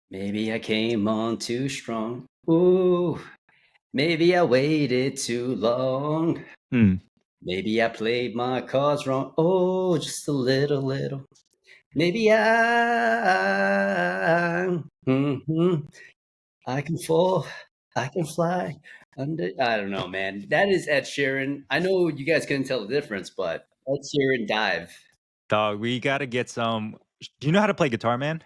Maybe I came on too strong. Ooh, maybe I waited too long. Hmm. Maybe I played my cards wrong. Oh, just a little. Maybe I can fall, I can fly. Under, I don't know, man. That is Ed Sheeran. I know you guys couldn't tell the difference, but Ed Sheeran dive Dog, we gotta get some. Do you know how to play guitar, man?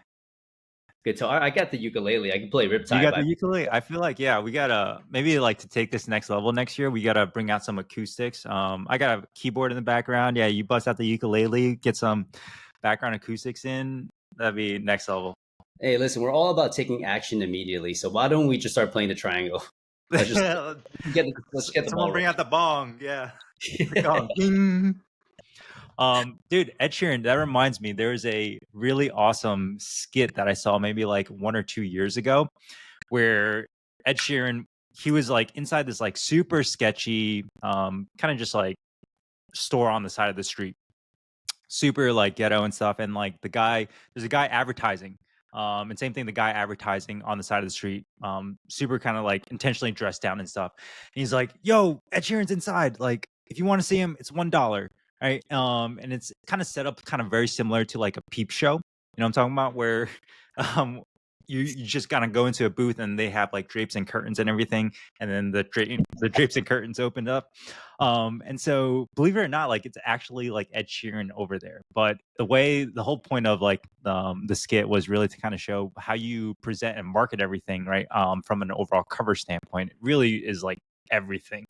guitar. I got the ukulele. I can play You Riptide got by. the ukulele? I feel like, yeah, we gotta maybe like to take this next level next year. We gotta bring out some acoustics. I got a keyboard in the background. Yeah, you bust out the ukulele, get some background acoustics in. That'd be next level. Hey, listen, we're all about taking action immediately. So why don't we just start playing the triangle? Let's just let's get the Someone ball bring out the bong. Yeah, the rolling. gong. Ding. Dude, Ed Sheeran, that reminds me, there's a really awesome skit that I saw maybe like 1 or 2 years ago where Ed Sheeran, he was like inside this like super sketchy, kind of just like store on the side of the street, super like ghetto and stuff. And like there's a guy advertising. And same thing, the guy advertising on the side of the street, super kind of like intentionally dressed down and stuff. And he's like, "Yo, Ed Sheeran's inside. Like, if you want to see him, it's $1." Right. And it's kind of set up kind of very similar to like a peep show. You know what I'm talking about? Where um you just kind of go into a booth and they have like drapes and curtains and everything, and then the drapes and curtains opened up. And so believe it or not, like it's actually like Ed Sheeran over there. But the whole point of like the skit was really to kind of show how you present and market everything, right? From an overall cover standpoint, it really is like everything.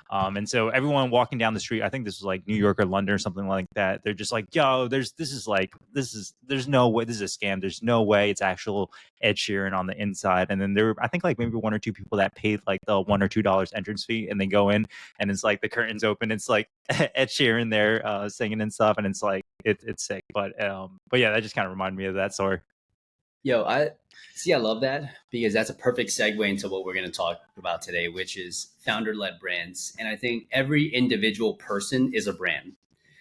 And so everyone walking down the street, I think this was like New York or London or something like that. They're just like, "Yo, there's no way this is a scam. There's no way it's actual Ed Sheeran on the inside." And then there were, I think, like maybe one or two people that paid like the $1 or $2 entrance fee, and they go in, and it's like the curtains open. It's like Ed Sheeran there singing and stuff, and it's like it's sick. But yeah, that just kind of reminded me of that story. Yo, I see. I love that because that's a perfect segue into what we're going to talk about today, which is founder-led brands. And I think every individual person is a brand.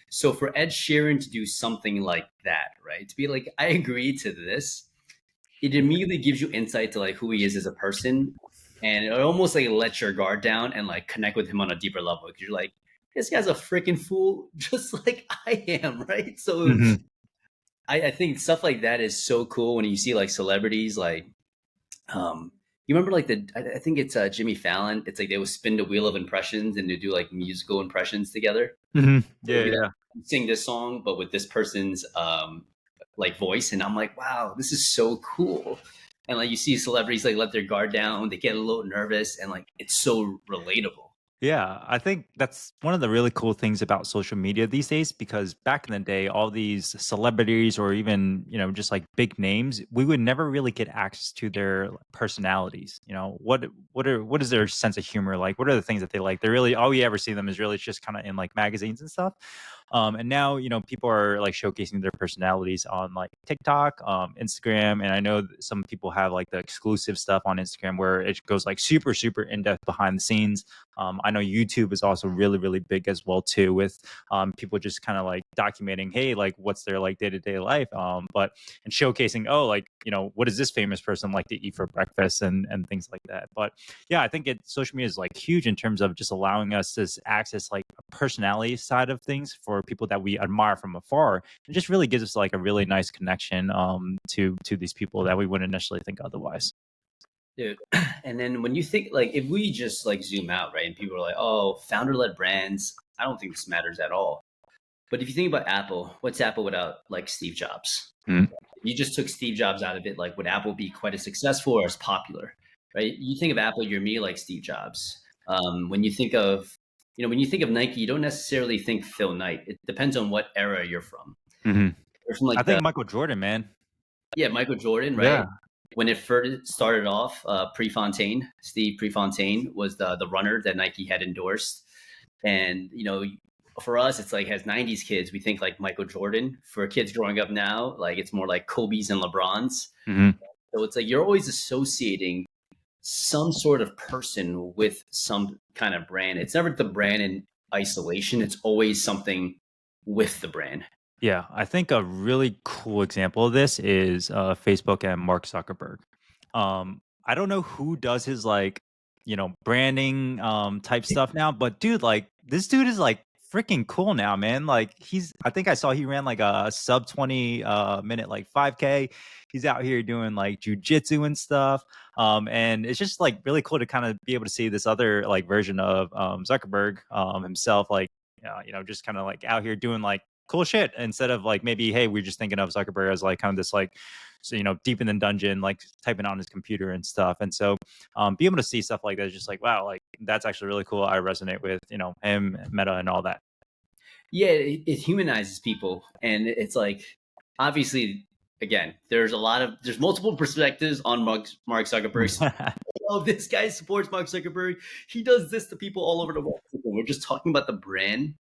So for Ed Sheeran to do something like that, right? To be like, I agree to this, it immediately gives you insight to like who he is as a person, and it almost like lets your guard down and like connect with him on a deeper level because you're like, this guy's a freaking fool, just like I am, right? So Hmm. I think stuff like that is so cool when you see like celebrities like you remember like I think it's Jimmy Fallon. It's like they would spin the wheel of impressions and they do like musical impressions together. Hmm. It would Yeah, be yeah, like sing this song but with this person's like voice, and I'm like, wow, this is so cool. And like you see celebrities like let their guard down, they get a little nervous, and like it's so relatable. yeah. I think that's one of the really cool things about social media these days, because back in the day, all these celebrities or even, just like big names, we would never really get access to their personalities. What is their sense of humor like? What are the things that they like? They're really, all we ever see them is really just kind of in like magazines and stuff. And now, people are like showcasing their personalities on like TikTok, Instagram. And I know some people have like the exclusive stuff on Instagram where it goes like super, super in depth behind the scenes. I know YouTube is also really, really big as well too, with people just kind of like documenting, hey, like what's their like day to day life, but and showcasing, oh, like what does this famous person like to eat for breakfast and things like that. But yeah, I think social media is like huge in terms of just allowing us to access like a personality side of things for people that we admire from afar. It just really gives us like a really nice connection to these people that we wouldn't necessarily think otherwise. Dude. And then when you think like if we just like zoom out, right, and people are like, oh, founder led brands, I don't think this matters at all. But if you think about Apple, what's Apple without like Steve Jobs? Mm. You just took Steve Jobs out of it. Like, would Apple be quite as successful or as popular? Right? You think of Apple, you're me like Steve Jobs. When you think of, when you think of Nike, you don't necessarily think Phil Knight. It depends on what era you're from. Hmm. You're from I like think Michael Jordan, man. yeah, Michael Jordan, right? Yeah. When it first started off, Prefontaine, Steve Prefontaine was the runner that Nike had endorsed. And, for us, it's like as 90s kids, we think like Michael Jordan. For kids growing up now, like it's more like Kobe's and LeBron's. Hmm. So it's like you're always associating some sort of person with some kind of brand. It's never the brand in isolation, it's always something with the brand. Yeah, I think a really cool example of this is Facebook and Mark Zuckerberg. I don't know who does his like, branding type stuff now, but dude, like this dude is like freaking cool now, man. Like I think I saw he ran like a sub 20 minute like 5K. He's out here doing like jujitsu and stuff. And it's just like really cool to kind of be able to see this other like version of Zuckerberg himself, like just kind of like out here doing like cool shit instead of like maybe, hey, we're just thinking of Zuckerberg as like kind of this like, so deep in the dungeon, like typing on his computer and stuff. And so being able to see stuff like that is just like, wow, like that's actually really cool. I resonate with him, Meta, and all that. Yeah, it humanizes people, and it's like, obviously, again, there's multiple perspectives on Mark Zuckerberg. Oh, this guy supports Mark Zuckerberg. He does this to people all over the world. We're just talking about the brand,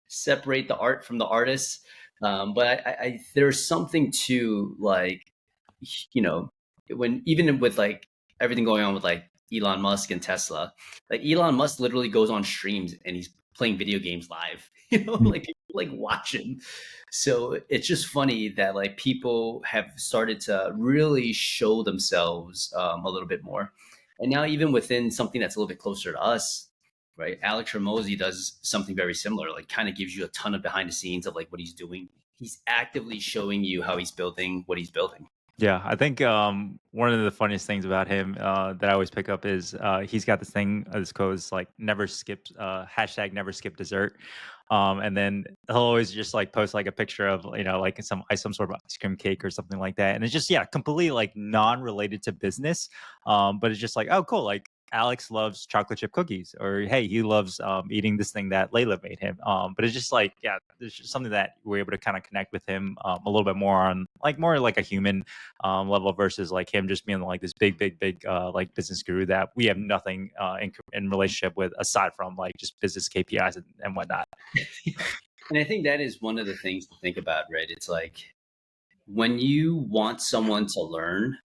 separate the art from the artist. But there's something to like, you know, when even with like everything going on with like Elon Musk and Tesla, like Elon Musk literally goes on streams and he's playing video games live. Like people like watch him. So it's just funny that like people have started to really show themselves a little bit more. And now even within something that's a little bit closer to us, right? Alex Ramosi does something very similar, like kind of gives you a ton of behind the scenes of like what he's doing. He's actively showing you how he's building what he's building. Yeah, I think one of the funniest things about him that I always pick up is he's got this thing, this code is like never skip hashtag never skip dessert. And then he'll always just like post like a picture of like some sort of ice cream cake or something like that, and it's just completely like non-related to business, but it's just like, oh cool, like Alex loves chocolate chip cookies, or hey, he loves eating this thing that Layla made him. But it's just like, yeah, there's just something that we're able to kind of connect with him a little bit more on like more like a human level versus like him just being like this big like business guru that we have nothing in relationship with aside from like just business KPIs and whatnot. And I think that is one of the things to think about, right? It's like when you want someone to learn,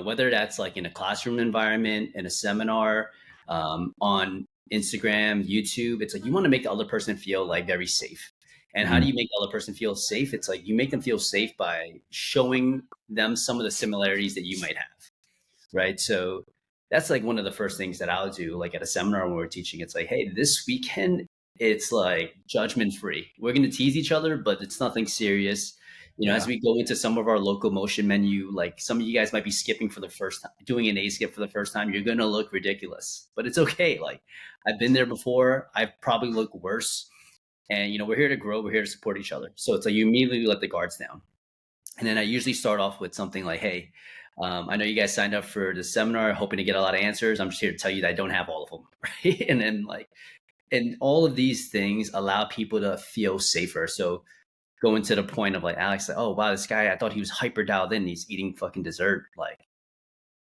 whether that's like in a classroom environment, in a seminar, on Instagram, YouTube, it's like you want to make the other person feel like very safe. And how do you make the other person feel safe? It's like you make them feel safe by showing them some of the similarities that you might have, right? So that's like one of the first things that I'll do, like at a seminar when we're teaching. It's like, hey, this weekend, it's like judgment free. We're going to tease each other, but it's nothing serious. As Yeah. we go into some of our locomotion menu, like some of you guys might be skipping for the first time, doing an A skip for the first time. You're going to look ridiculous, but it's okay. Like I've been there before. I've probably looked worse. And, we're here to grow. We're here to support each other. So it's like you immediately let the guards down. And then I usually start off with something like, hey, I know you guys signed up for the seminar, hoping to get a lot of answers. I'm just here to tell you that I don't have all of them. Right. And then and all of these things allow people to feel safer. So going to the point of like Alex, like, oh, wow, this guy, I thought he was hyper dialed in. He's eating fucking dessert. Like,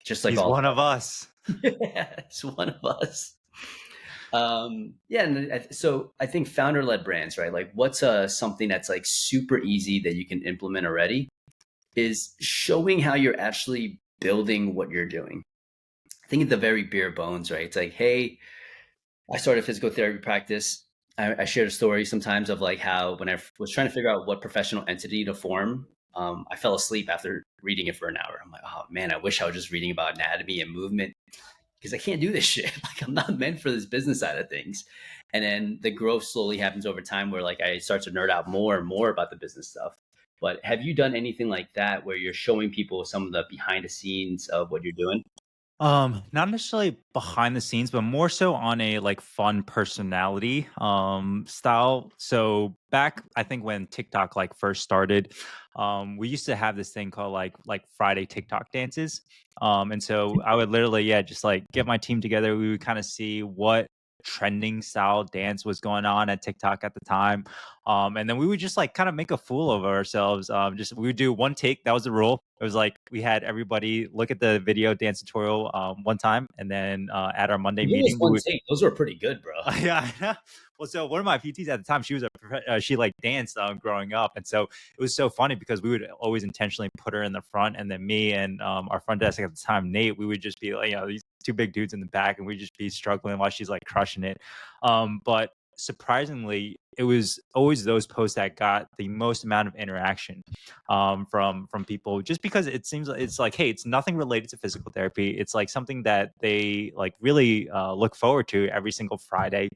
just like He's all of one of us. us. Yeah, it's one of us. Yeah. So I think founder led brands, right? Like what's something that's like super easy that you can implement already is showing how you're actually building what you're doing. I think at the very bare bones, right? It's like, hey, I started physical therapy practice. I shared a story sometimes of like how when I was trying to figure out what professional entity to form, I fell asleep after reading it for an hour. I'm like, oh man, I wish I was just reading about anatomy and movement because I can't do this shit. Like I'm not meant for this business side of things. And then the growth slowly happens over time where like I start to nerd out more and more about the business stuff. But have you done anything like that where you're showing people some of the behind the scenes of what you're doing? Not necessarily behind the scenes, but more so on a like fun personality style. So back I think when TikTok like first started, we used to have this thing called like Friday TikTok dances. And so I would literally, yeah, just like get my team together. We would kind of see what trending style dance was going on at TikTok at the time. And then we would just like kind of make a fool of ourselves. Just we would do one take. That was the rule. It was like we had everybody look at the video dance tutorial one time, and then at our Monday Even with meeting, we one would. take, those were pretty good, bro. Yeah. Well, so one of my PTs at the time, she like danced growing up, and so it was so funny because we would always intentionally put her in the front, and then me and our front desk at the time, Nate, we would just be like, these two big dudes in the back, and we'd just be struggling while she's like crushing it. But surprisingly, it was always those posts that got the most amount of interaction from people, just because it seems like it's like, hey, it's nothing related to physical therapy. It's like something that they like really look forward to every single Friday.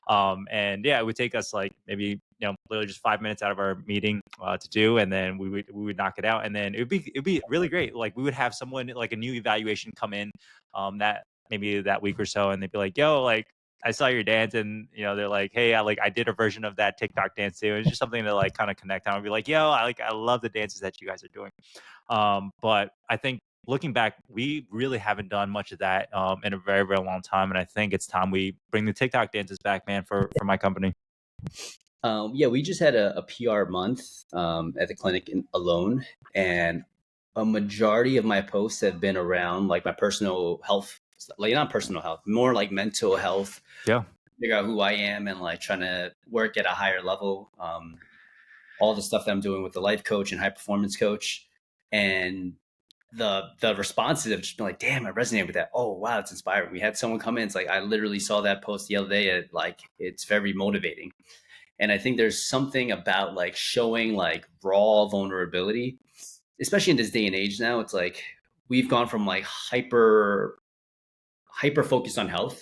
And yeah, it would take us like maybe, literally just 5 minutes out of our meeting to do, and then we would knock it out, and then it'd be really great. Like we would have someone like a new evaluation come in that maybe that week or so, and they'd be like, yo, like I saw your dance, and they're like, hey, I did a version of that TikTok dance too. It's just something to like kind of connect on. I'd be like, yo, I love the dances that you guys are doing. But I think looking back, we really haven't done much of that in a very, very long time. And I think it's time we bring the TikTok dances back, man, for my company. Yeah, we just had a PR month at the clinic alone, and a majority of my posts have been around like my personal health, like not personal health, more like mental health, Yeah. figure out who I am, and like trying to work at a higher level. All the stuff that I'm doing with the life coach and high performance coach, and the responses have just been like, damn, I resonate with that. Oh wow, it's inspiring. We had someone come in. It's like I literally saw that post the other day. Like it's very motivating. And I think there's something about like showing like raw vulnerability, especially in this day and age now. It's like we've gone from like hyper focused on health,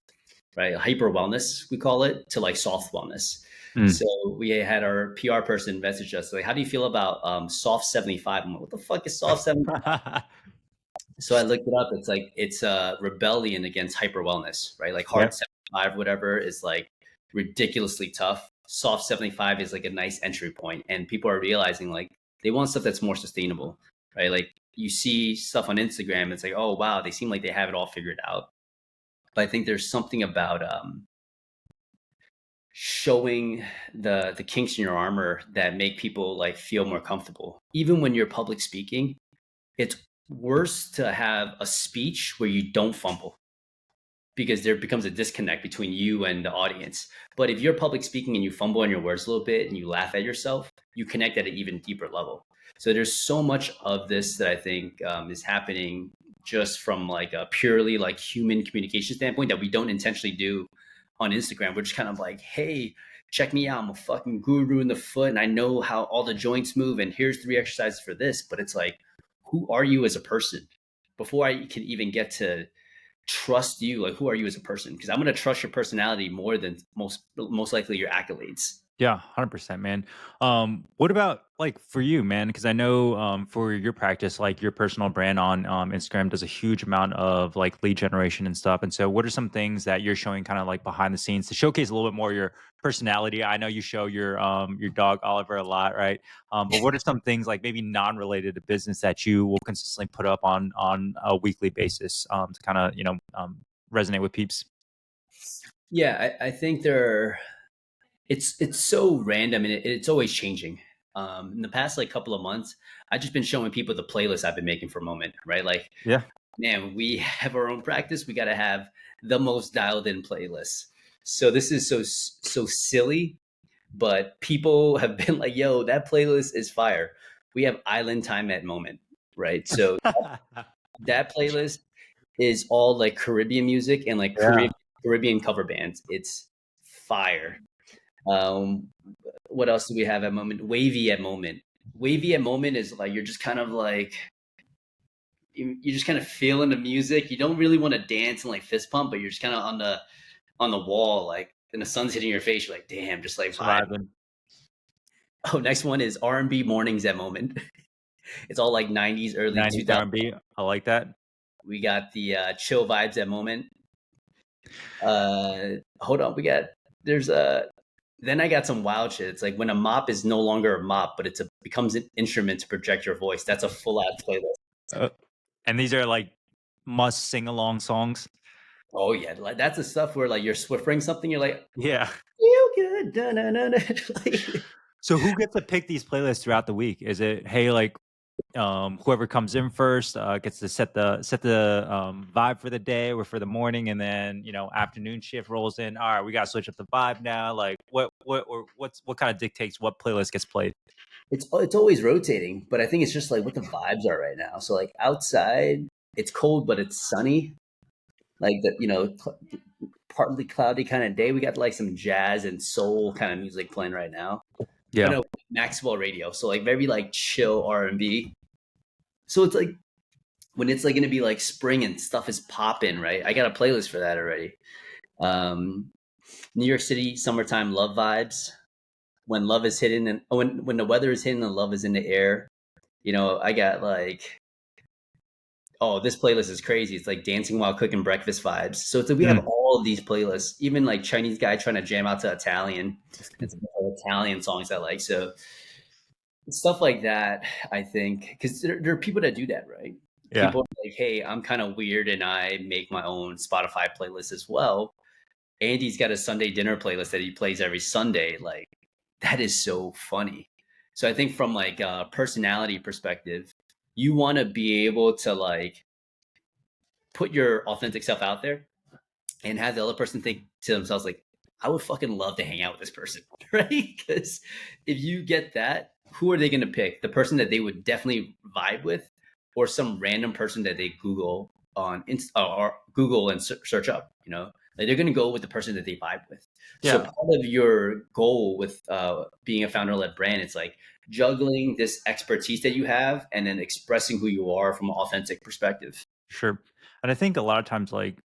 right? Hyper wellness, we call it, to like soft wellness. Mm. So we had our PR person message us like, "How do you feel about soft 75?" I'm like, "What the fuck is soft 75?" So I looked it up. It's like it's a rebellion against hyper wellness, right? Like hard Yep. 75, whatever, is like ridiculously tough. Soft 75 is like a nice entry point, and people are realizing like they want stuff that's more sustainable, right? Like you see stuff on Instagram, it's like, oh wow, they seem like they have it all figured out. But I think there's something about showing the kinks in your armor that make people like feel more comfortable, even when you're public speaking. It's worse to have a speech where you don't fumble because there becomes a disconnect between you and the audience. But if you're public speaking and you fumble on your words a little bit and you laugh at yourself, you connect at an even deeper level. So there's so much of this that I think is happening just from like a purely like human communication standpoint that we don't intentionally do on Instagram. We're just kind of like, hey, check me out. I'm a fucking guru in the foot and I know how all the joints move. And here's 3 exercises for this. But it's like, who are you as a person? Before I can even get to trust you, like who are you as a person? Because I'm going to trust your personality more than most likely your accolades. Yeah, 100%, man. What about like for you, man? Because I know for your practice, like your personal brand on Instagram does a huge amount of like lead generation and stuff. And so, what are some things that you're showing kind of like behind the scenes to showcase a little bit more your personality? I know you show your dog Oliver a lot, right? But what are some things like maybe non-related to business that you will consistently put up on a weekly basis to kind of resonate with peeps? Yeah, I think it's so random and it's always changing. In the past like couple of months, I've just been showing people the playlist I've been making for a moment, right? Like, Yeah. man, we have our own practice. We got to have the most dialed in playlist. So this is so silly, but people have been like, "Yo, that playlist is fire." We have Island Time at Moment, right? So that playlist is all like Caribbean music and like Yeah. Caribbean cover bands. It's fire. Um, what else do we have at Moment? Wavy at Moment. Wavy at Moment is like you're just kind of like you're just kind of feeling the music. You don't really want to dance and like fist pump, but you're just kind of on the wall, like and the sun's hitting your face. You're like, damn, just like vibe. Surviving. Oh, next one is R&B mornings at Moment. It's all like 90s, early 90s 2000s. R&B. I like that. We got the chill vibes at Moment. Hold on, we got there's a then I got some wild shit. It's like when a mop is no longer a mop, but it's a becomes an instrument to project your voice. That's a full out playlist. Uh, and these are like must sing along songs. Oh yeah, like that's the stuff where like you're swiffering something, you're like, Yeah. feel good, da-na-na-na. Like, So who gets to pick these playlists throughout the week? Is it, hey, like whoever comes in first gets to set the vibe for the day or for the morning, and then afternoon shift rolls in. All right, we got to switch up the vibe now. Like what kind of dictates what playlist gets played? it's always rotating, but I think it's just like what the vibes are right now. So like outside, it's cold but it's sunny. Like the partly cloudy kind of day. We got like some jazz and soul kind of music playing right now. But Yeah. no, Maxwell Radio. So like very like chill R&B. So it's like when it's like gonna be like spring and stuff is popping, right? I got a playlist for that already. Um, New York City summertime love vibes. When love is hidden and when the weather is hidden and love is in the air. I got like, oh, this playlist is crazy. It's like dancing while cooking breakfast vibes. So it's like we have Mm. all of these playlists, even like Chinese guy trying to jam out to Italian and some Italian songs I like. So stuff like that, I think, because there are people that do that, right? Yeah. People are like, hey, I'm kind of weird and I make my own Spotify playlist as well. Andy's got a Sunday dinner playlist that he plays every Sunday. Like, that is so funny. So I think from like a personality perspective, you want to be able to like put your authentic self out there and have the other person think to themselves like, I would fucking love to hang out with this person, right? Because if you get that, who are they going to pick? The person that they would definitely vibe with, or some random person that they Google on or Google and search up. Like they're going to go with the person that they vibe with. So Yeah. part of your goal with being a founder-led brand, it's like juggling this expertise that you have and then expressing who you are from an authentic perspective. Sure. And I think a lot of times, like,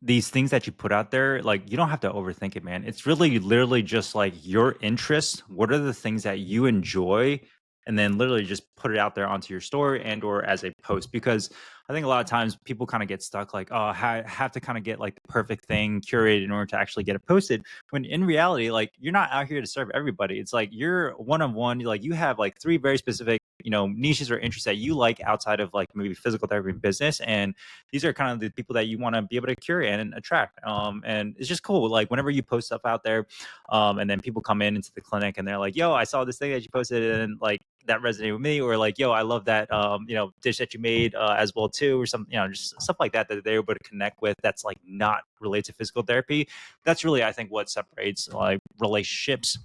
these things that you put out there, like, you don't have to overthink it, man. It's really literally just like your interests. What are the things that you enjoy? And then literally just put it out there onto your story and or as a post. Because I think a lot of times people kind of get stuck like, oh, I have to kind of get like the perfect thing curated in order to actually get it posted. When in reality, like, you're not out here to serve everybody. It's like you're one on one. Like, you have like three very specific, niches or interests that you like outside of like maybe physical therapy and business. And these are kind of the people that you want to be able to curate and attract. And it's just cool. Like, whenever you post stuff out there, and then people come into the clinic and they're like, yo, I saw this thing that you posted and like that resonated with me, or like, yo, I love that, dish that you made as well too, or some, just stuff like that they're able to connect with. That's like not related to physical therapy. That's really, I think, what separates like relationships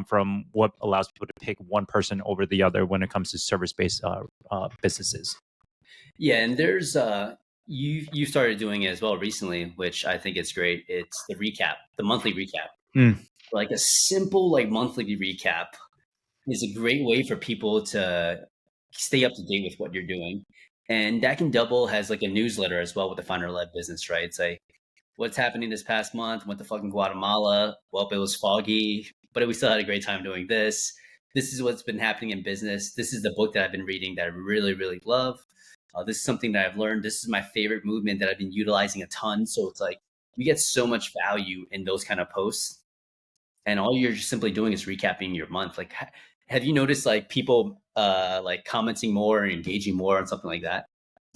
from what allows people to pick one person over the other when it comes to service-based businesses. Yeah, and there's you started doing it as well recently, which I think it's great. It's the recap, the monthly recap. Mm. Like a simple like monthly recap is a great way for people to stay up to date with what you're doing. And that can double as like a newsletter as well with the founder led business, right? It's like what's happening this past month. Went to fucking Guatemala. Well, it was foggy, but we still had a great time doing this. This is what's been happening in business. This is the book that I've been reading that I really, really love. This is something that I've learned. This is my favorite movement that I've been utilizing a ton. So it's like you get so much value in those kind of posts, and all you're just simply doing is recapping your month. Like, have you noticed like people like commenting more and engaging more on something like that?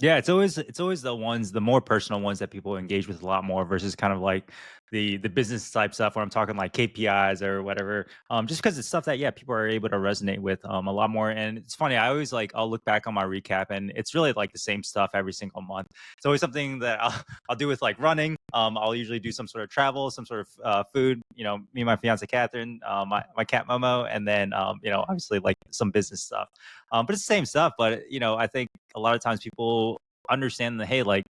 Yeah, it's always the more personal ones that people engage with a lot more versus kind of like the business type stuff where I'm talking like KPIs or whatever. Just because it's stuff that, yeah, people are able to resonate with a lot more. And it's funny, I always like I'll look back on my recap and it's really like the same stuff every single month. It's always something that I'll do with like running. I'll usually do some sort of travel, some sort of food. Me and my fiance Catherine, my cat Momo, and then obviously like some business stuff. But it's the same stuff. But I think a lot of times people understand that, hey, like,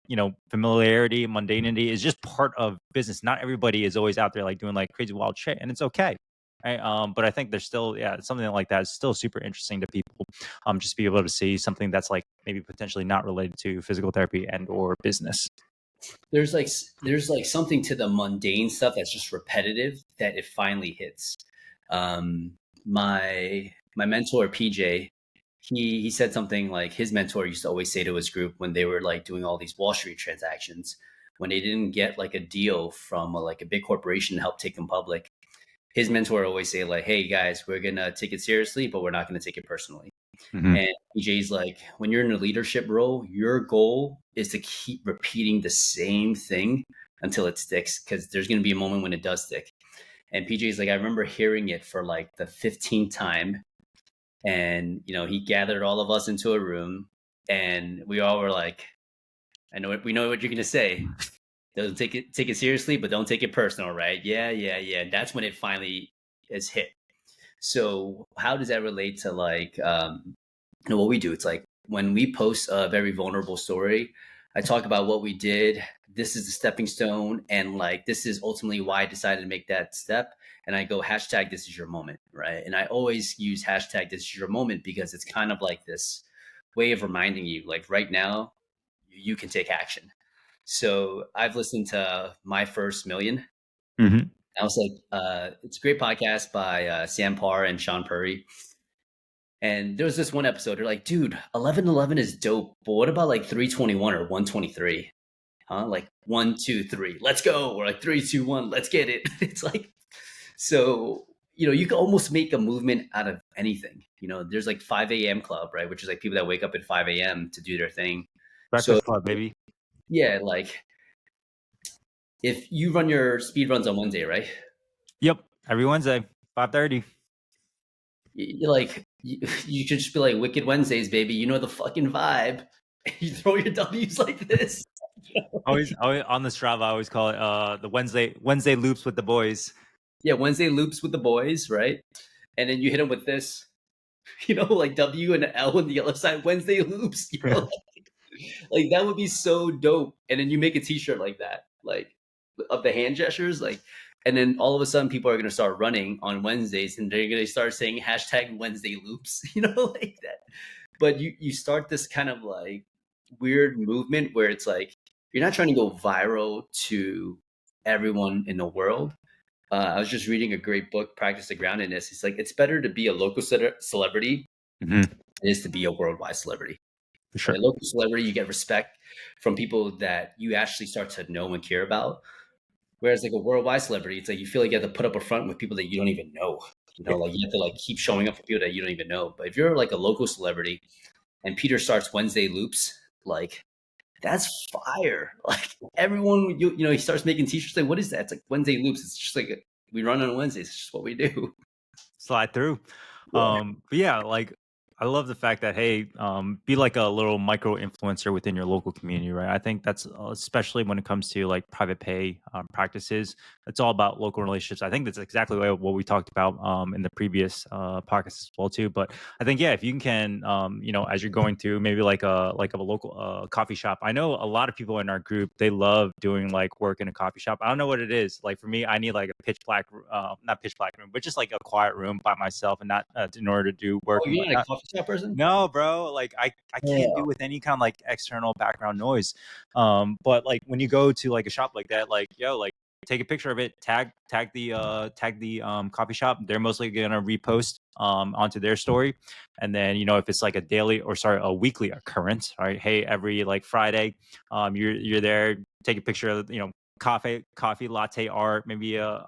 familiarity, mundanity is just part of business. Not everybody is always out there like doing like crazy wild shit, and it's okay. Right. But I think there's still, yeah, something like that is still super interesting to people. Just be able to see something that's like maybe potentially not related to physical therapy and or business. There's like something to the mundane stuff that's just repetitive that it finally hits. My mentor PJ, he said something like his mentor used to always say to his group when they were like doing all these Wall Street transactions, when they didn't get like a deal from like a big corporation to help take them public. His mentor would always say like, "Hey guys, we're gonna take it seriously, but we're not gonna take it personally." Hmm. And PJ's like, when you're in a leadership role, your goal is to keep repeating the same thing until it sticks, because there's going to be a moment when it does stick. And PJ's like, I remember hearing it for like the 15th time. And, he gathered all of us into a room and we all were like, we know what you're going to say. Don't take it seriously, but don't take it personal, right? Yeah, yeah, yeah. And that's when it finally is hit. So how does that relate to like, what we do? It's like when we post a very vulnerable story, I talk about what we did this is the stepping stone, and like this is ultimately why I decided to make that step. And I go hashtag this is your moment, right? And I always use hashtag this is your moment because it's kind of like this way of reminding you, like right now, you can take action. So I've listened to My First Million. Hmm. I was like, it's a great podcast by Sam Parr and Sean Purry. And there was this one episode, they're like, dude, 1111 is dope, but what about like 321 or 123? Huh? Like 1, 2, 3, let's go. Or like 3, 2, 1, let's get it. It's like, so, you can almost make a movement out of anything. There's like 5 a.m. club, right? Which is like people that wake up at 5 a.m. to do their thing. So, Breakfast Club, baby. yeah, like if you run your speed runs on Wednesday, right? Yep, every Wednesday, 5:30. You're like, you should just be like, Wicked Wednesdays, baby. You know the fucking vibe. You throw your W's like this. Always on the Strava. I always call it the Wednesday loops with the boys. Yeah, Wednesday loops with the boys, right? And then you hit them with this, like W and L on the other side, Wednesday loops, like that would be so dope. And then you make a t-shirt like that, like of the hand gestures, like, and then all of a sudden people are going to start running on Wednesdays and they're going to start saying hashtag Wednesday loops, like that. But you start this kind of like weird movement where it's like, you're not trying to go viral to everyone in the world. I was just reading a great book, Practice the Groundedness. It's like, it's better to be a local celebrity Hmm. than it is to be a worldwide celebrity. For Right? sure. Local celebrity, you get respect from people that you actually start to know and care about. Whereas like a worldwide celebrity, it's like you feel like you have to put up a front with people that you don't even know. Like you have to like keep showing up for people that you don't even know. But if you're like a local celebrity and Peter starts Wednesday loops, like that's fire. Like everyone, he starts making t-shirts. Like, what is that? It's like Wednesday loops. It's just like we run on Wednesdays. It's just what we do. Slide through. Yeah. But yeah, like I love the fact that hey, be like a little micro influencer within your local community, right? I think that's especially when it comes to like private pay practices. It's all about local relationships. I think that's exactly what we talked about in the previous podcast as well too. But I think yeah, if you can, as you're going through maybe like a local coffee shop. I know a lot of people in our group they love doing like work in a coffee shop. I don't know what it is. Like for me, I need like a pitch black, not pitch black room, but just like a quiet room by myself, and not in order to do work Oh, and you're not a whatnot. coffee shop person? No, bro. Like I can't Yeah. do with any kind of like external background noise. But like when you go to like a shop like that, like yo, like take a picture of it, tag the coffee shop. They're mostly gonna repost onto their story. And then, if it's like a daily or sorry, a weekly occurrence, right? Hey, every like Friday, you're there, take a picture of, coffee latte art, maybe a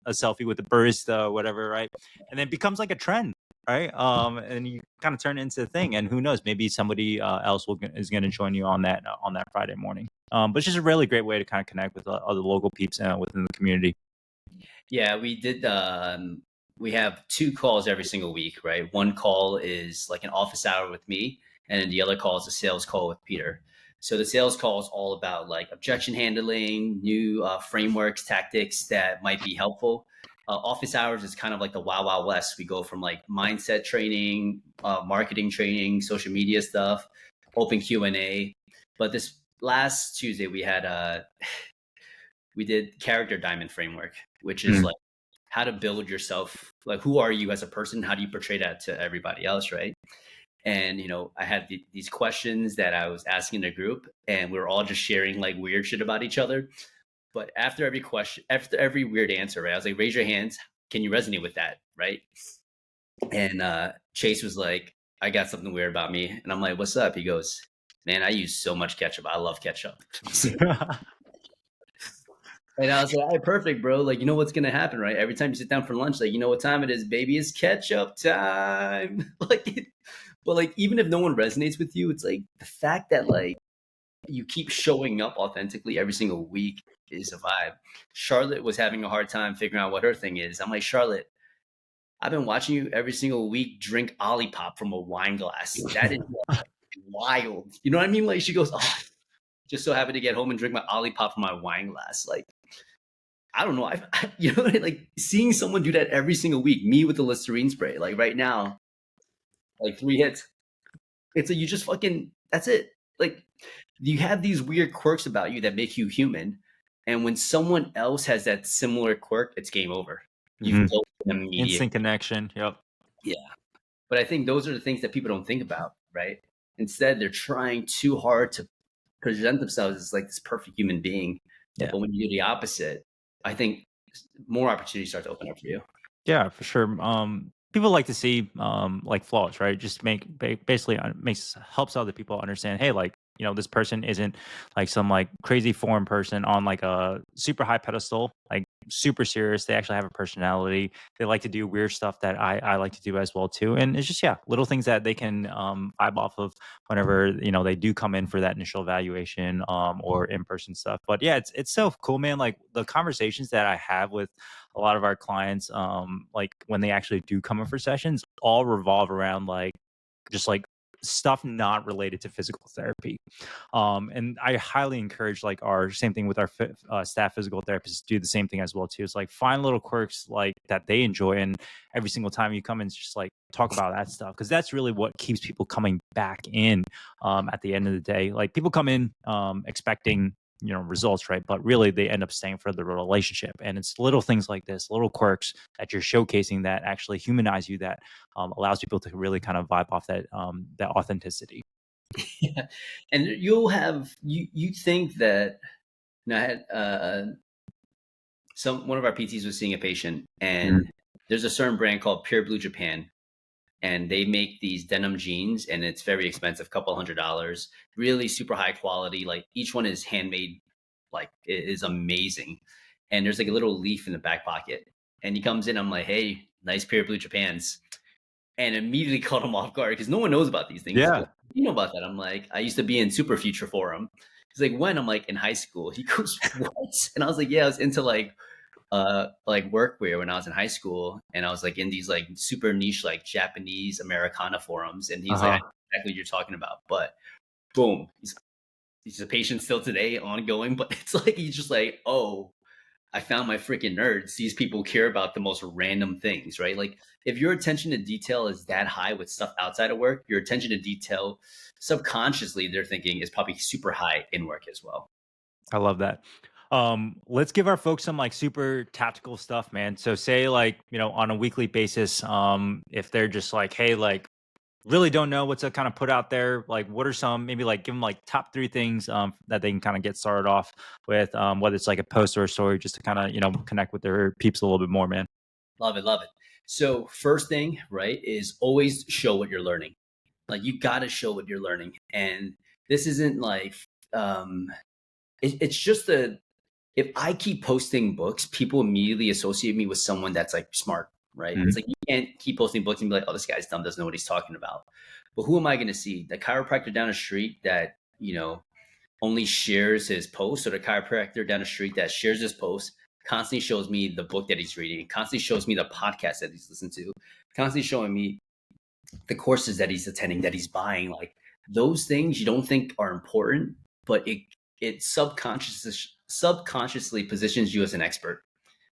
selfie with the barista, whatever, right? And then it becomes like a trend, right? And you kind of turn it into a thing, and who knows, maybe somebody else is going to join you on that Friday morning. But it's just a really great way to kind of connect with other local peeps within the community. Yeah, we did. We have two calls every single week, right? One call is like an office hour with me, and then the other call is a sales call with Peter. So the sales call is all about like objection handling, new frameworks, tactics that might be helpful. Office hours is kind of like the wild, wild west. We go from like mindset training, marketing training, social media stuff, open Q&A. But this last Tuesday we did character diamond framework, which is Mm. like how to build yourself. Like, who are you as a person? How do you portray that to everybody else, right? And I had these questions that I was asking the group, and we were all just sharing like weird shit about each other. But after every question, after every weird answer, right, I was like, raise your hands. Can you resonate with that, right? And Chase was like, I got something weird about me, and I'm like, what's up? He goes, man, I use so much ketchup. I love ketchup. And I was like, all right, perfect, bro. Like, you know what's gonna happen, right? Every time you sit down for lunch, like, you know what time it is, baby? It's ketchup time. But like, even if no one resonates with you, it's like the fact that like you keep showing up authentically every single week is a vibe. Charlotte was having a hard time figuring out what her thing is. I'm like, Charlotte, I've been watching you every single week drink Olipop from a wine glass. That is wild. You know what I mean? Like, she goes, oh, just so happy to get home and drink my Olipop from my wine glass. Like, I don't know. Like seeing someone do that every single week, me with the Listerine spray, like right now, like 3 hits. It's like you just fucking, that's it. Like you have these weird quirks about you that make you human. And when someone else has that similar quirk, it's game over. You've Hmm. built an immediate, Instant connection. Yep. yeah. But I think those are the things that people don't think about, right? Instead, they're trying too hard to present themselves as like this perfect human being. Yeah. But when you do the opposite, I think more opportunities start to open up for you. Yeah, for sure. People like to see like flaws, right? Just basically makes helps other people understand. Hey, like this person isn't like some like crazy foreign person on like a super high pedestal, like super serious. They actually have a personality. They like to do weird stuff that I like to do as well too. And it's just little things that they can vibe off of whenever they do come in for that initial evaluation or in person stuff. But yeah, it's so cool, man. Like the conversations that I have with a lot of our clients, like when they actually do come in for sessions, all revolve around like just like stuff not related to physical therapy. And I highly encourage like our same thing with our staff physical therapists do the same thing as well too. It's like find little quirks like that they enjoy, and every single time you come in, it's just like talk about that stuff because that's really what keeps people coming back in. At the end of the day, like people come in expecting results, right? But really they end up staying for the relationship, and it's little things like this, little quirks that you're showcasing that actually humanize you, that allows people to really kind of vibe off that authenticity. Yeah. And you'll have you think that, I had some one of our PTs was seeing a patient, Mhm. and there's a certain brand called Pure Blue Japan, and they make these denim jeans, and it's very expensive, couple $100, really super high quality. Like each one is handmade, like it is amazing. And there's like a little leaf in the back pocket. And he comes in, I'm like, hey, nice pair of Blue Japans. And immediately caught him off guard because no one knows about these things. He's like, Yeah. well, you know about that? I'm like, I used to be in Super Future Forum. He's like, when? I'm like, in high school. He goes, what? And I was like, yeah, I was into like workwear when I was in high school, and I was like in these like super niche like Japanese Americana forums, and he's like, I Uh-huh. know exactly what you're talking about. But boom, he's a patient still today, ongoing. But it's like he's just like, oh, I found my freaking nerds. These people care about the most random things, right? Like if your attention to detail is that high with stuff outside of work, your attention to detail subconsciously they're thinking is probably super high in work as well. I love that. Let's give our folks some like super tactical stuff, man. So say like, on a weekly basis, if they're just like, hey, like really don't know what to kind of put out there, like what are some, maybe like give them like top three things that they can kind of get started off with, whether it's like a post or a story, just to kind of, connect with their peeps a little bit more, man. Love it, love it. So first thing, right, is always show what you're learning. Like you got to show what you're learning, and this isn't like um, it's just the if I keep posting books, people immediately associate me with someone that's like smart, right? It's Mhm. like you can't keep posting books and be like, oh, this guy's dumb, doesn't know what he's talking about. But who am I going to see? The chiropractor down the street that only shares his posts, or the chiropractor down the street that shares his posts, constantly shows me the book that he's reading, constantly shows me the podcast that he's listening to, constantly showing me the courses that he's attending, that he's buying. Like those things you don't think are important, but it subconsciously positions you as an expert,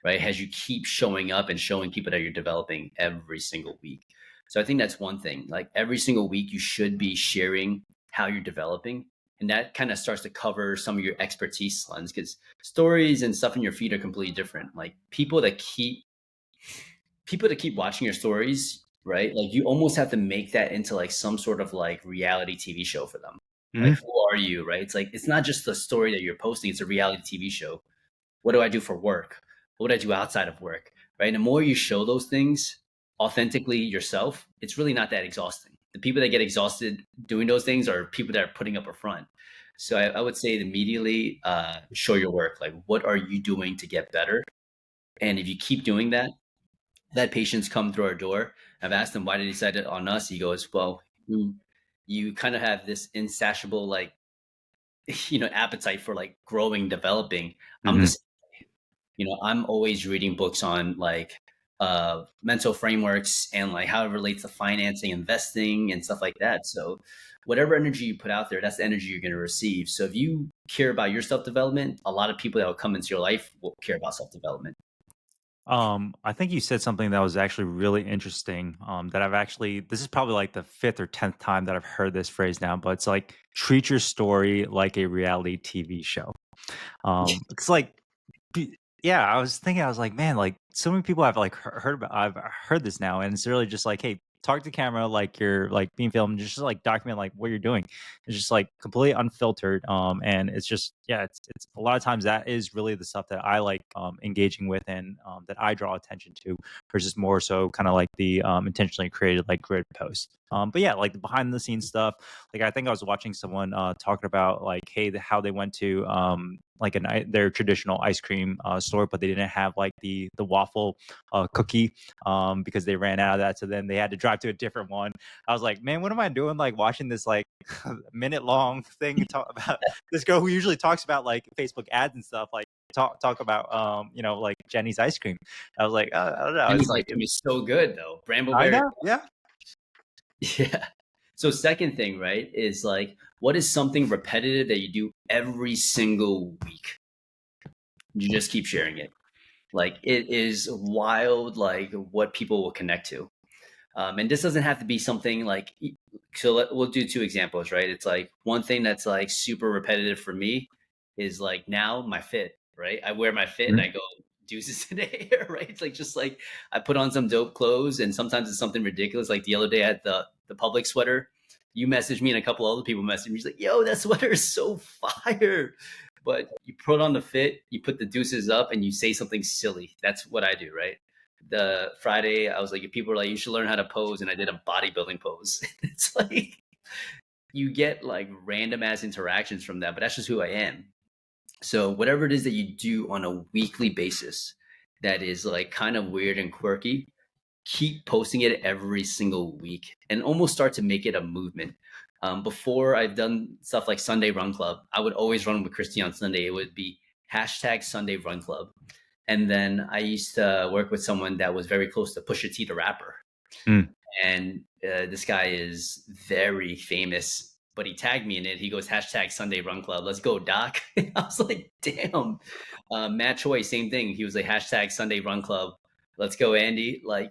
right? As you keep showing up and showing people that you're developing every single week. So I think that's one thing. Like every single week, you should be sharing how you're developing. And that kind of starts to cover some of your expertise lens, because stories and stuff in your feed are completely different. Like people that keep watching your stories, right? Like you almost have to make that into like some sort of like reality TV show for them. Like, Mhm. who are you, right? It's like it's not just the story that you're posting, it's a reality TV show. What do I do for work? What would I do outside of work? Right. And the more you show those things authentically yourself, it's really not that exhausting. The people that get exhausted doing those things are people that are putting up a front. So I would say immediately show your work. Like, what are you doing to get better? And if you keep doing that, that patients come through our door. I've asked him why did he decide it on us. He goes, well, you kind of have this insatiable like appetite for like growing, developing. I'm Mhm. the I'm always reading books on like mental frameworks and like how it relates to financing, investing, and stuff like that. So whatever energy you put out there, that's the energy you're going to receive. So if you care about your self development, a lot of people that will come into your life will care about self development. I think you said something that was actually really interesting. That I've actually, this is probably like the fifth or 10th time that I've heard this phrase now, but it's like treat your story like a reality TV show. It's like, yeah, I was thinking, I was like, man, like so many people have like heard about, I've heard this now, and it's really just like, hey, talk to the camera like you're like being filmed, just like document like what you're doing. It's just like completely unfiltered, and it's just, yeah, it's a lot of times that is really the stuff that I like engaging with, and that I draw attention to, versus more so kind of like the intentionally created like grid post. But yeah, like the behind the scenes stuff, like I think I was watching someone talking about like, hey, how they went to like their traditional ice cream store, but they didn't have like the waffle cookie because they ran out of that. So then they had to drive to a different one. I was like, man, what am I doing? Like watching this like minute long thing talk about this girl who usually talks about like Facebook ads and stuff, like talk about like Jenny's ice cream. I was like, I don't know. And It's he's like, like, it's so good though. I Brambleberry. know, yeah. Yeah. So second thing, right, is like, what is something repetitive that you do every single week? You just keep sharing it. Like it is wild, like what people will connect to. And this doesn't have to be something like, so we'll do two examples, right? It's like one thing that's like super repetitive for me is like now my fit, right? I wear my fit and I go deuces today, right? It's like just like I put on some dope clothes and sometimes it's something ridiculous. Like the other day I had the public sweater. You messaged me and a couple other people messaged me. He's like, yo, that sweater is so fire. But you put on the fit, you put the deuces up and you say something silly. That's what I do, right? The Friday, I was like, people are like, you should learn how to pose, and I did a bodybuilding pose. It's like you get like random ass interactions from that, but that's just who I am. So whatever it is that you do on a weekly basis that is like kind of weird and quirky, keep posting it every single week and almost start to make it a movement. Before I've done stuff like Sunday Run Club, I would always run with Christy on Sunday. It would be hashtag Sunday Run Club. And then I used to work with someone that was very close to Pusha T, the rapper. Mm, And this guy is very famous, but he tagged me in it. He goes, hashtag Sunday Run Club. Let's go, Doc. I was like, damn. Matt Choi, same thing. He was like, hashtag Sunday Run Club. Let's go, Andy. Like,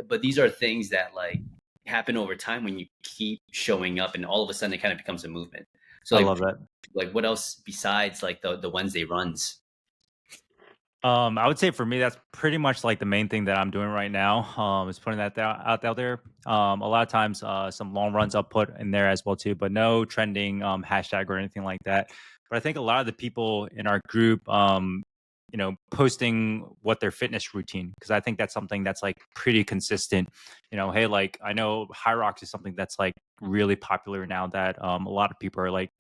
but these are things that like happen over time when you keep showing up and all of a sudden it kind of becomes a movement. So I love that. like what else besides like the Wednesday runs? I would say for me, that's pretty much like the main thing that I'm doing right now. Is putting that out there. A lot of times, some long runs I'll put in there as well too, but no trending hashtag or anything like that. But I think a lot of the people in our group, posting what their fitness routine, because I think that's something that's like pretty consistent. Hey, like I know High Rocks is something that's like really popular now that a lot of people are like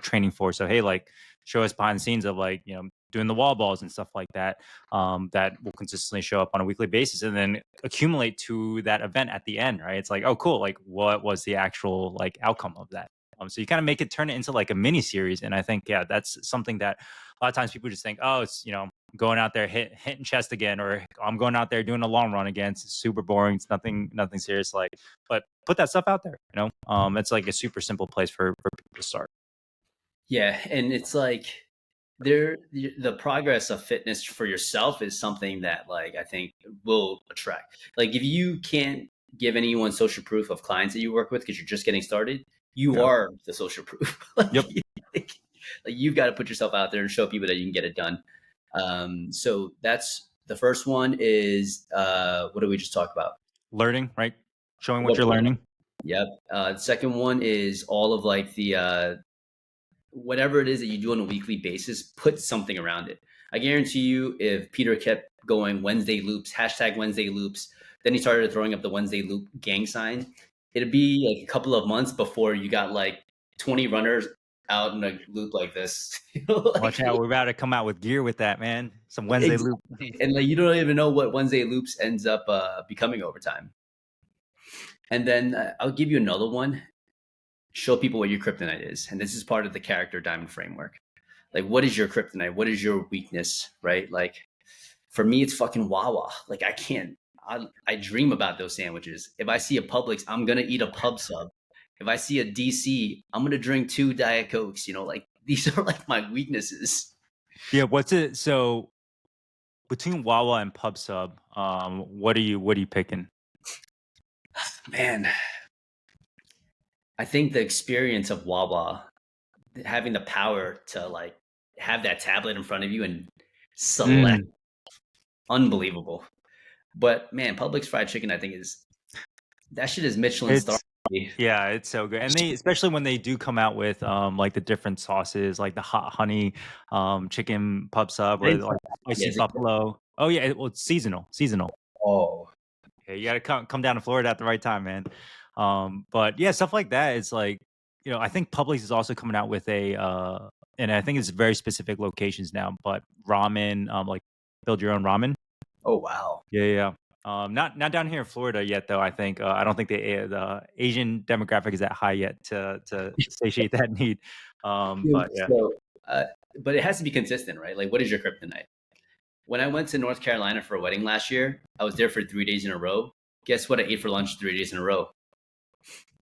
training for. So hey, like show us behind the scenes of like doing the wall balls and stuff like that, that will consistently show up on a weekly basis and then accumulate to that event at the end, right? It's like, oh, cool. Like, what was the actual like outcome of that? So you kind of make it turn it into like a mini series. And I think, yeah, that's something that a lot of times people just think, oh, it's, going out there hitting chest again, or I'm going out there doing a long run again. It's super boring. It's nothing serious. Like, but put that stuff out there, it's like a super simple place for people to start. Yeah, and it's like the progress of fitness for yourself is something that like I think will attract. Like if you can't give anyone social proof of clients that you work with because you're just getting started, you Yeah. are the social proof. like, Yep. like, like you've got to put yourself out there and show people that you can get it done. So that's the first one is what did we just talk about? Learning, right? Showing what What you're learning. Yep. The second one is all of like the whatever it is that you do on a weekly basis, put something around it. I guarantee you, if Peter kept going Wednesday loops, hashtag Wednesday loops, then he started throwing up the Wednesday loop gang sign, it'd be like a couple of months before you got like 20 runners out in a loop like this. Watch like out. We're about to come out with gear with that, man. Some Wednesday loop. exactly. And like you don't even know what Wednesday loops ends up becoming over time. And then I'll give you another one. Show people what your kryptonite is. And this is part of the character diamond framework. Like, what is your kryptonite? What is your weakness? Right? Like, for me, it's fucking Wawa. Like, I can't. I dream about those sandwiches. If I see a Publix, I'm gonna eat a pub sub. If I see a DC, I'm gonna drink two Diet Cokes. Like these are like my weaknesses. Yeah. What's it? So Between Wawa and Pub Sub, what are you picking? Man, I think the experience of Wawa, having the power to like have that tablet in front of you and select, Mm, unbelievable. But man, Publix fried chicken, I think is that shit is Michelin star. it's yeah, it's so good. And they especially when they do come out with like the different sauces, like the hot honey chicken Pub Sub or like spicy Yes. buffalo. Oh yeah, well it's seasonal. Seasonal. Oh, Yeah, you got to come down to Florida at the right time, man. But yeah, stuff like that. It's like I think Publix is also coming out with and I think it's very specific locations now. But ramen, like build your own ramen. oh wow. Yeah, yeah. Not down here in Florida yet, though. I think I don't think the Asian demographic is that high yet to satiate that need. But yeah, So, uh, but it has to be consistent, right? Like, what is your kryptonite? When I went to North Carolina for a wedding last year, I was there for 3 days in a row. Guess what I ate for lunch 3 days in a row?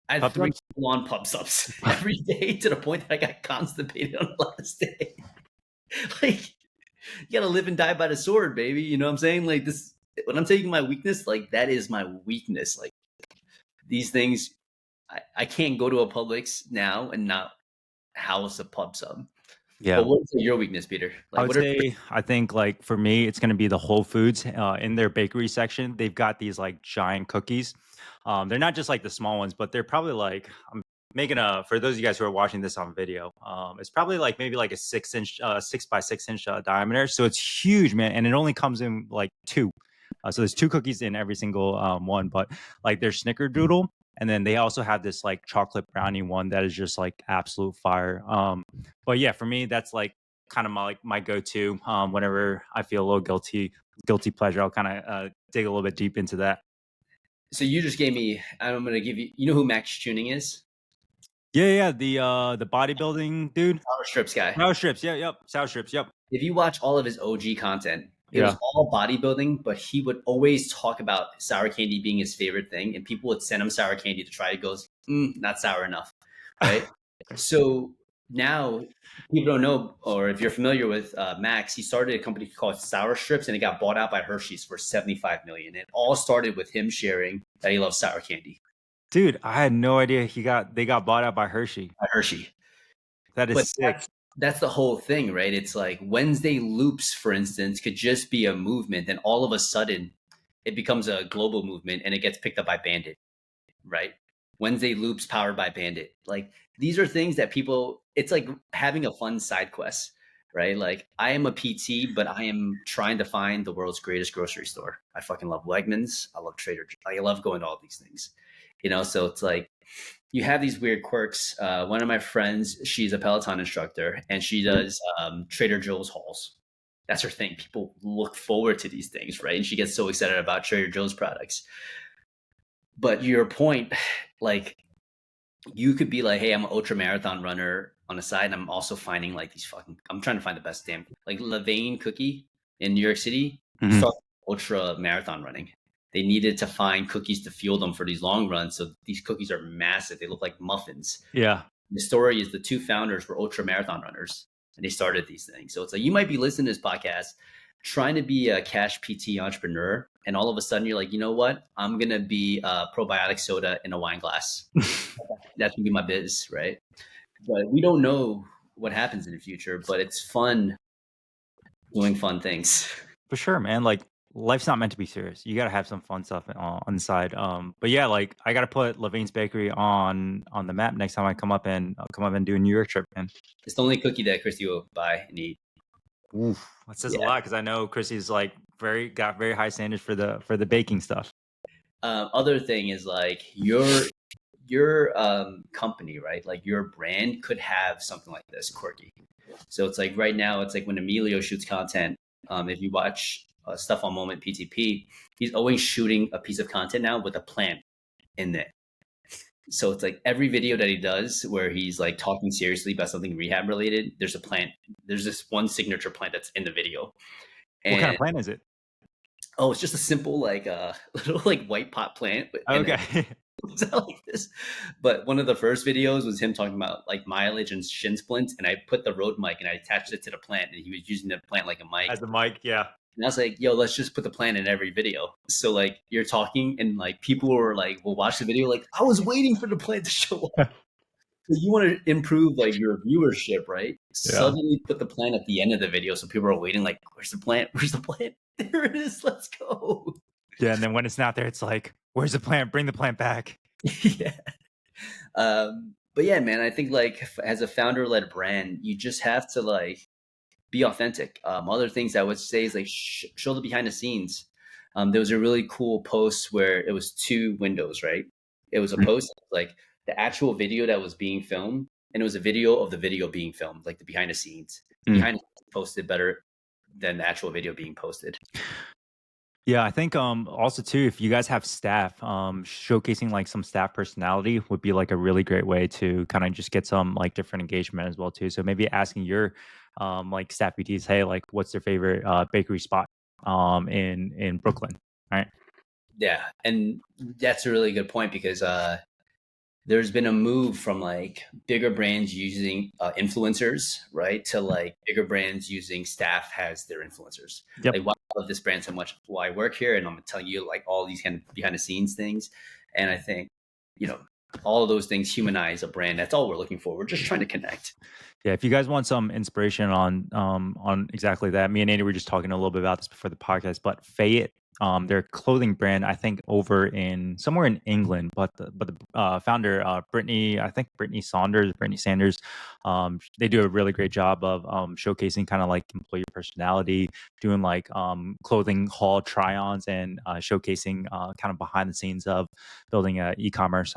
I had pub three subs. full-on pub subs every day to the point that I got constipated on the last day. Like, you gotta live and die by the sword, baby. You know what I'm saying? Like this, when I'm taking my weakness, like that is my weakness. Like these things, I can't go to a Publix now and not house a pub sub. But Yeah. what's your weakness, Peter? I Like, would what are say, I think like for me, it's going to be the Whole Foods in their bakery section. They've got these like giant cookies. They're not just like the small ones, but they're probably like I'm making a for those of you guys who are watching this on video. It's probably like maybe like a 6 inch, 6 by 6 inch diameter. So it's huge, man, and it only comes in like two. So there's two cookies in every single one, but like their snickerdoodle, and then they also have this like chocolate brownie one that is just like absolute fire. But yeah, for me, that's like kind of my go-to whenever I feel a little guilty pleasure. I'll kind of dig a little bit deep into that. so you just gave me? I'm gonna give you. You know who Max Tuning is? Yeah, yeah, the bodybuilding dude. Power Strips guy. Sour strips, yeah, yep. Sour strips, yep. If you watch all of his OG content, it was Yeah. all bodybuilding, but he would always talk about sour candy being his favorite thing, and people would send him sour candy to try. He goes, not sour enough, right? So now people don't know, or if you're familiar with Max, he started a company called Sour Strips, and it got bought out by Hershey's for 75 million. It all started with him sharing that he loves sour candy Dude, I had no idea they got bought out by Hershey. by Hershey. That is But sick. that's the whole thing, right? It's like Wednesday loops, for instance, could just be a movement, and all of a sudden it becomes a global movement and it gets picked up by Bandit, right? Wednesday loops powered by Bandit. Like these are things that people, it's like having a fun side quest, right? Like I am a PT, but I am trying to find the world's greatest grocery store. I fucking love Wegmans. I love I love going to all these things, so it's like you have these weird quirks. One of my friends, she's a Peloton instructor, and she does Trader Joe's hauls. That's her thing. People look forward to these things, right? And she gets so excited about Trader Joe's products. But your point, like you could be like, hey, I'm an ultra marathon runner on the side, and I'm also finding like these fucking. I'm trying to find the best damn like Levain cookie in New York City. Mhm. Start ultra marathon running. They needed to find cookies to fuel them for these long runs. So these cookies are massive. They look like muffins. Yeah. The story is the two founders were ultra marathon runners and they started these things. So it's like you might be listening to this podcast trying to be a cash PT entrepreneur. And all of a sudden you're like, you know what? I'm going to be a probiotic soda in a wine glass. That's going to be my biz, right? But we don't know what happens in the future, but it's fun doing fun things. For sure, man. Like life's not meant to be serious. You got to have some fun stuff on the side. But yeah, like I got to put Levain's Bakery on the map next time I come up and do a New York trip, man. It's the only cookie that Christy will buy and eat. Oof, that says a Yeah. lot because I know Chrissy's like got very high standards for the baking stuff. Other thing is like your company, right? Like your brand could have something like this quirky. So it's like right now, it's like when Emilio shoots content. If you watch stuff on Moment PTP, he's always shooting a piece of content now with a plant in it. So it's like every video that he does where he's like talking seriously about something rehab related, there's a plant. There's this one signature plant that's in the video. What kind And of plant is it? oh, it's just a simple like little like white pot plant and it Okay. comes out like this. But one of the first videos was him talking about like mileage and shin splints, and I put the Rode mic and I attached it to the plant, and he was using the plant like a mic. As the mic, yeah. And I was like, yo, let's just put the plan in every video. So like you're talking and like people were like, will watch the video. Like I was waiting for the plan to show up. So you want to improve like your viewership, right? Yeah. Suddenly put the plan at the end of the video. So people are waiting like, where's the plan? Where's the plan? There it is. Let's go. Yeah. And then when it's not there, it's like, where's the plant? Bring the plant back. Yeah. But yeah, man, I think like as a founder led brand, you just have to like be authentic. Other things I would say is like show the behind the scenes. There was a really cool post where it was two windows, right? It was a post like the actual video that was being filmed, and it was a video of the video being filmed, like the behind the scenes. The Mm. behind the scenes posted better than the actual video being posted. Yeah, I think also too, if you guys have staff, showcasing like some staff personality would be like a really great way to kind of just get some like different engagement as well too. So maybe asking your like staff PTs, hey, like what's their favorite bakery spot in Brooklyn, right? Yeah, and that's a really good point because there's been a move from like bigger brands using influencers, right, to like bigger brands using staff as their influencers. Yep. Like, why I love this brand so much, why I work here, and I'm telling you like all these kind of behind the scenes things. And I think, you know, all of those things humanize a brand. That's all we're looking for. We're just trying to connect. Yeah, if you guys want some inspiration on exactly that, me and Andy were just talking a little bit about this before the podcast. But Fayette, their clothing brand, I think over in somewhere in England, but the founder, Brittany Sanders, they do a really great job of showcasing kind of like employee personality, doing like clothing haul try-ons, and showcasing kind of behind the scenes of building a e-commerce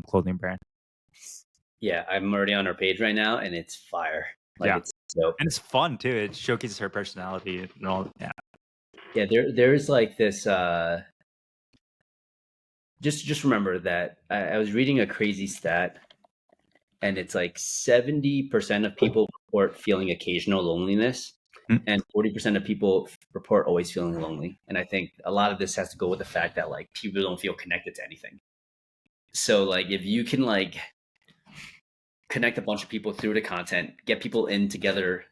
clothing brand. Yeah, I'm already on her page right now, and it's fire. Like Yeah. it's dope. And it's fun too. It showcases her personality and all. Yeah. Yeah, there's like this. Just remember that I was reading a crazy stat, and it's like 70% of people report feeling occasional loneliness, Mm. and 40% of people report always feeling lonely. And I think a lot of this has to go with the fact that like people don't feel connected to anything. So like if you can like connect a bunch of people through the content, get people in together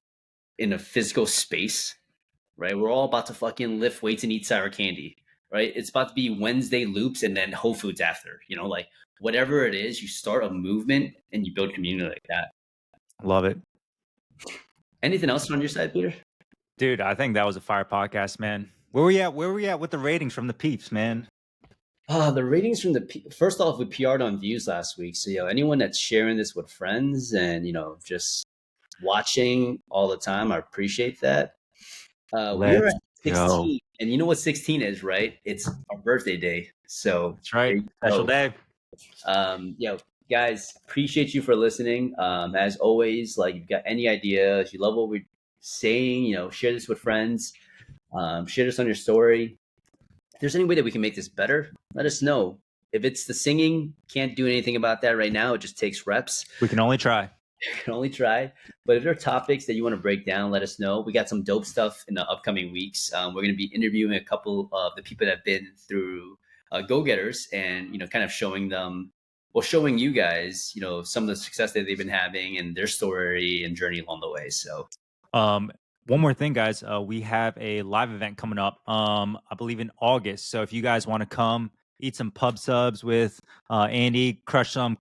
in a physical space, right? We're all about to fucking lift weights and eat sour candy, right? It's about to be Wednesday loops and then Whole Foods after, like whatever it is, you start a movement and you build community like that. Love it. Anything else on your side, Peter? Dude, I think that was a fire podcast, man. Where we at with the ratings from the peeps, man? The ratings from first off, we PR'd on views last week. So, anyone that's sharing this with friends and, just watching all the time, I appreciate that. We are Let's at go. 16. And you know what 16 is, right? It's our birthday day. So, That's there right. you Special go. day. Guys, appreciate you for listening. As always, like, if you've got any ideas, you love what we're saying, share this with friends, share this on your story. If there's any way that we can make this better, let us know. If it's the singing, can't do anything about that right now. It just takes reps. We can only try. You can only try. But if there are topics that you want to break down, let us know. We got some dope stuff in the upcoming weeks. We're going to be interviewing a couple of the people that have been through Go-Getters and, kind of showing you guys, some of the success that they've been having and their story and journey along the way. So, One more thing, guys. We have a live event coming up, I believe in August. So if you guys want to come, eat some pub subs with Andy, crush some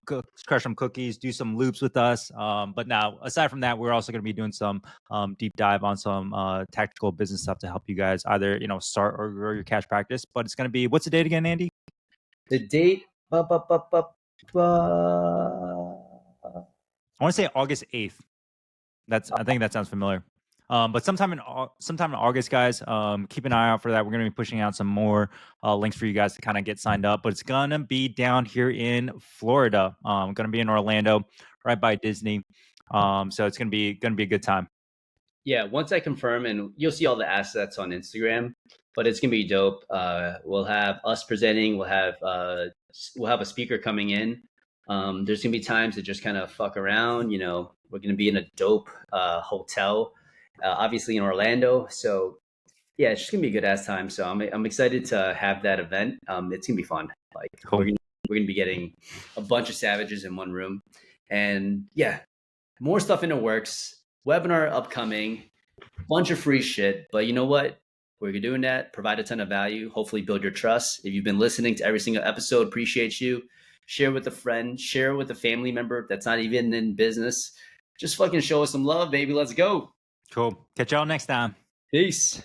cookies, do some loops with us. But now, aside from that, we're also going to be doing some deep dive on some tactical business stuff to help you guys either start or grow your cash practice. But it's going to be, what's the date again, Andy? the date, I want to say August 8th. I think that sounds familiar. But sometime in August, guys, keep an eye out for that. We're going to be pushing out some more links for you guys to kind of get signed up. But it's going to be down here in Florida. Going to be in Orlando, right by Disney. So it's going to be a good time. Yeah, once I confirm, and you'll see all the assets on Instagram, but it's gonna be dope. We'll have us presenting. We'll have a speaker coming in. There's gonna be times to just kind of fuck around. We're gonna be in a dope hotel, obviously in Orlando. So yeah, it's just gonna be a good ass time. So I'm excited to have that event. It's gonna be fun. Like Cool. we're gonna be getting a bunch of savages in one room, and yeah, more stuff in the works. Webinar upcoming, bunch of free shit. But you know what? We're doing that, provide a ton of value, hopefully build your trust. If you've been listening to every single episode, appreciate you. Share with a friend, share with a family member that's not even in business. Just fucking show us some love, baby. Let's go. Cool. Catch y'all next time. Peace.